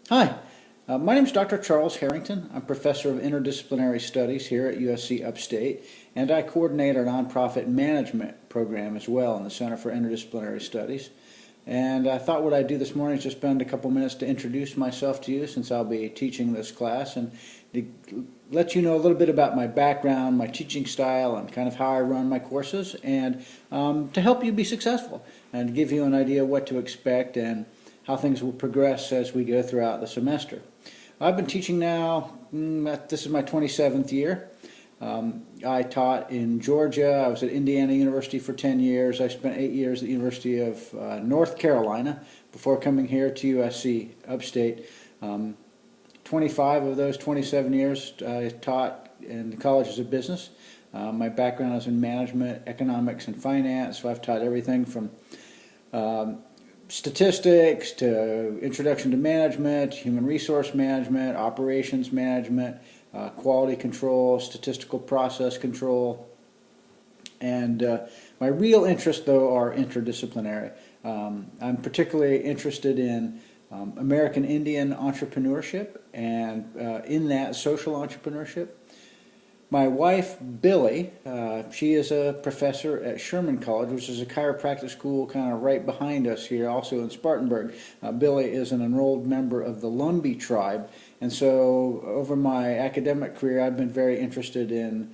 Hi, my name is Dr. Charles Harrington. I'm professor of interdisciplinary studies here at USC Upstate, and I coordinate our nonprofit management program as well in the Center for Interdisciplinary Studies. And I thought what I'd do this morning is just spend a couple minutes to introduce myself to you, since I'll be teaching this class, and to let you know a little bit about my background, my teaching style, and kind of how I run my courses, and to help you be successful and give you an idea of what to expect and how things will progress as we go throughout the semester. I've been teaching now, this is my 27th year. I taught in Georgia. I was at Indiana University for 10 years. I spent 8 years at the University of North Carolina before coming here to USC Upstate. 25 of those 27 years I taught in the colleges of business. My background is in management, economics, and finance, so I've taught everything from statistics to introduction to management, human resource management, operations management, quality control, statistical process control, and my real interests, though, are interdisciplinary. I'm particularly interested in American Indian entrepreneurship and in that social entrepreneurship. My wife, Billy, she is a professor at Sherman College, which is a chiropractic school kind of right behind us here, also in Spartanburg. Billy is an enrolled member of the Lumbee tribe, and so over my academic career I've been very interested in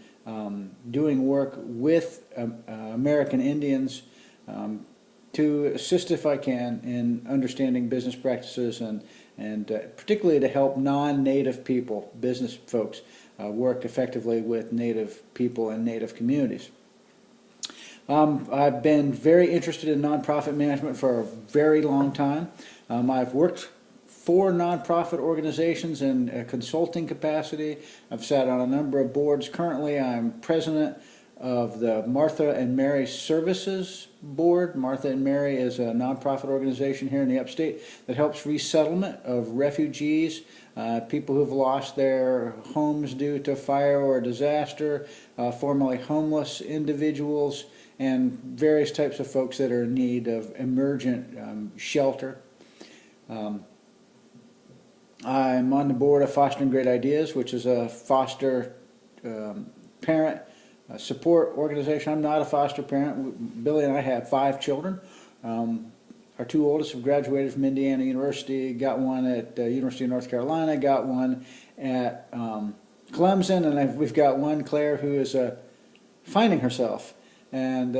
doing work with American Indians to assist, if I can, in understanding business practices and particularly to help non-native people, business folks, work effectively with native people and native communities. I've been very interested in nonprofit management for a very long time. I've worked for nonprofit organizations in a consulting capacity. I've sat on a number of boards. Currently I'm president of the Martha and Mary Services Board. Martha and Mary is a nonprofit organization here in the Upstate that helps resettlement of refugees, people who've lost their homes due to fire or disaster, formerly homeless individuals, and various types of folks that are in need of emergent shelter. I'm on the board of Fostering Great Ideas, which is a foster parent support organization. I'm not a foster parent. Billy and I have 5 children. Our 2 oldest have graduated from Indiana University, got one at University of North Carolina, got one at Clemson, and we've got one, Claire, who is finding herself. And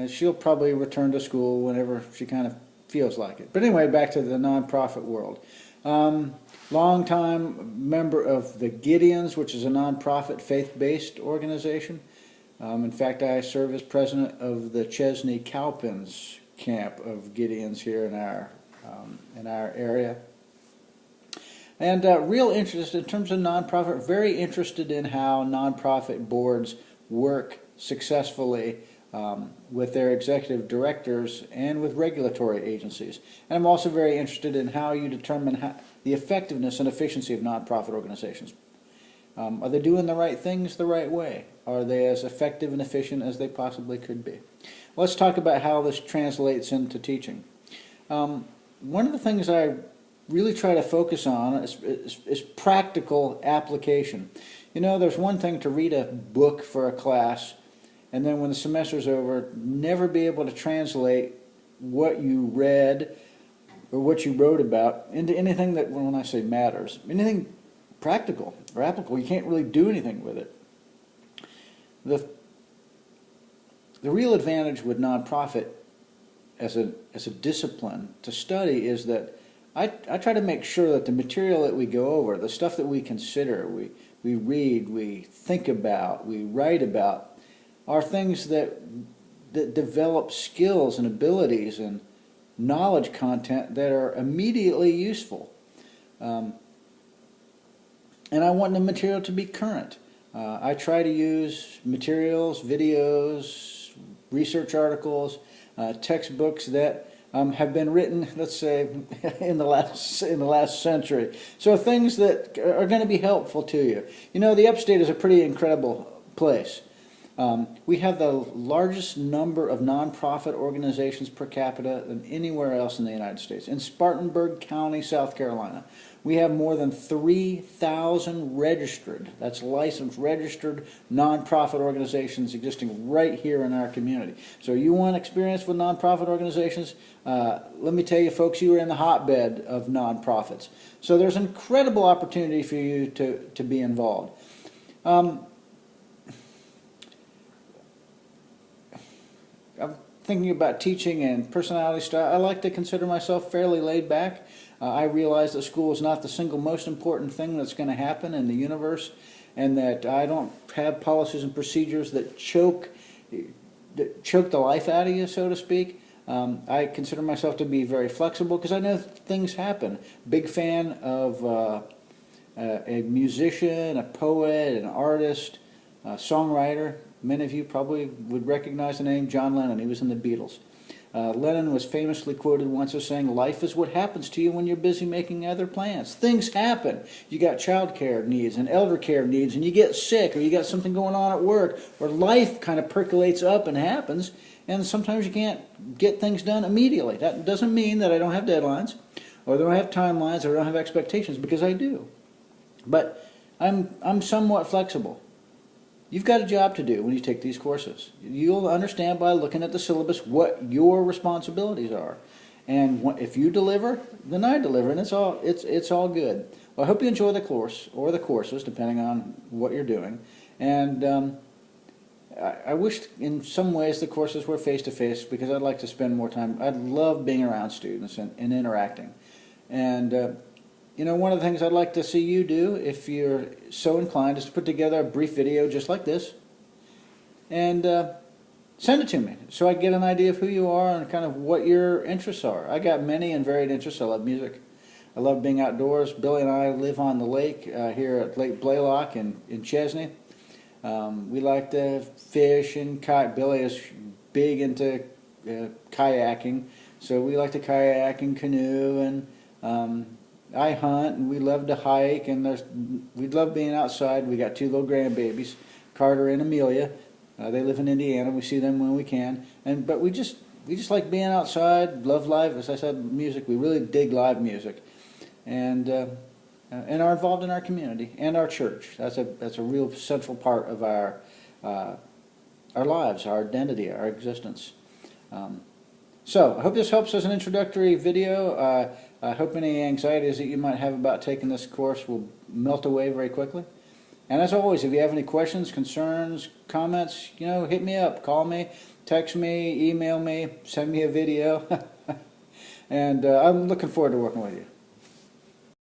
she'll probably return to school whenever she kind of feels like it. But anyway, back to the nonprofit world. Long-time member of the Gideons, which is a nonprofit faith-based organization. In fact, I serve as president of the Chesney Cowpens camp of Gideons here in our area. And real interest in terms of nonprofit, very interested in how nonprofit boards work successfully with their executive directors and with regulatory agencies. And I'm also very interested in how you determine the effectiveness and efficiency of nonprofit organizations. Are they doing the right things the right way? Are they as effective and efficient as they possibly could be? Let's talk about how this translates into teaching. One of the things I really try to focus on is practical application. You know, there's one thing to read a book for a class and then when the semester's over, never be able to translate what you read or what you wrote about into anything that, when I say matters, anything practical or applicable. You can't really do anything with it. The real advantage with nonprofit as a discipline to study is that I try to make sure that the material that we go over, the stuff that we consider, we read, we think about, we write about, are things that develop skills and abilities and knowledge content that are immediately useful. And I want the material to be current. I try to use materials, videos, research articles, textbooks that have been written, let's say, in the last century. So things that are going to be helpful to you. You know, the Upstate is a pretty incredible place. We have the largest number of nonprofit organizations per capita than anywhere else in the United States. In Spartanburg County, South Carolina, we have more than 3,000 registered, that's licensed, registered nonprofit organizations existing right here in our community. So you want experience with nonprofit organizations? Let me tell you, folks, you are in the hotbed of nonprofits. So there's incredible opportunity for you to be involved. I'm thinking about teaching and personality style. I like to consider myself fairly laid back. I realize that school is not the single most important thing that's going to happen in the universe, and that I don't have policies and procedures that choke the life out of you, so to speak. I consider myself to be very flexible because I know things happen. Big fan of a musician, a poet, an artist, a songwriter. Many of you probably would recognize the name John Lennon. He was in the Beatles. Lennon was famously quoted once as saying, "Life is what happens to you when you're busy making other plans." Things happen. You got child care needs and elder care needs, and you get sick, or you got something going on at work, or life kind of percolates up and happens, and sometimes you can't get things done immediately. That doesn't mean that I don't have deadlines, or that I don't have timelines, or I don't have expectations, because I do. But I'm somewhat flexible. You've got a job to do when you take these courses. You'll understand by looking at the syllabus what your responsibilities are. And if you deliver, then I deliver, and it's all good. Well, I hope you enjoy the course, or the courses, depending on what you're doing. And I wish in some ways the courses were face-to-face, because I'd like to spend more time. I'd love being around students and interacting. And you know, one of the things I'd like to see you do, if you're so inclined, is to put together a brief video just like this and send it to me so I can get an idea of who you are and kind of what your interests are. I got many and varied interests. I love music. I love being outdoors. Billy and I live on the lake here at Lake Blaylock in Chesney. We like to fish and kayak. Billy is big into kayaking, so we like to kayak and canoe, and I hunt, and we love to hike, and we love being outside. We got 2 little grandbabies, Carter and Amelia. They live in Indiana. We see them when we can, but we just like being outside. Love live, as I said, music. We really dig live music, and are involved in our community and our church. That's a real central part of our lives, our identity, our existence. So I hope this helps as an introductory video. I hope any anxieties that you might have about taking this course will melt away very quickly. And as always, if you have any questions, concerns, comments, you know, hit me up, call me, text me, email me, send me a video. And I'm looking forward to working with you.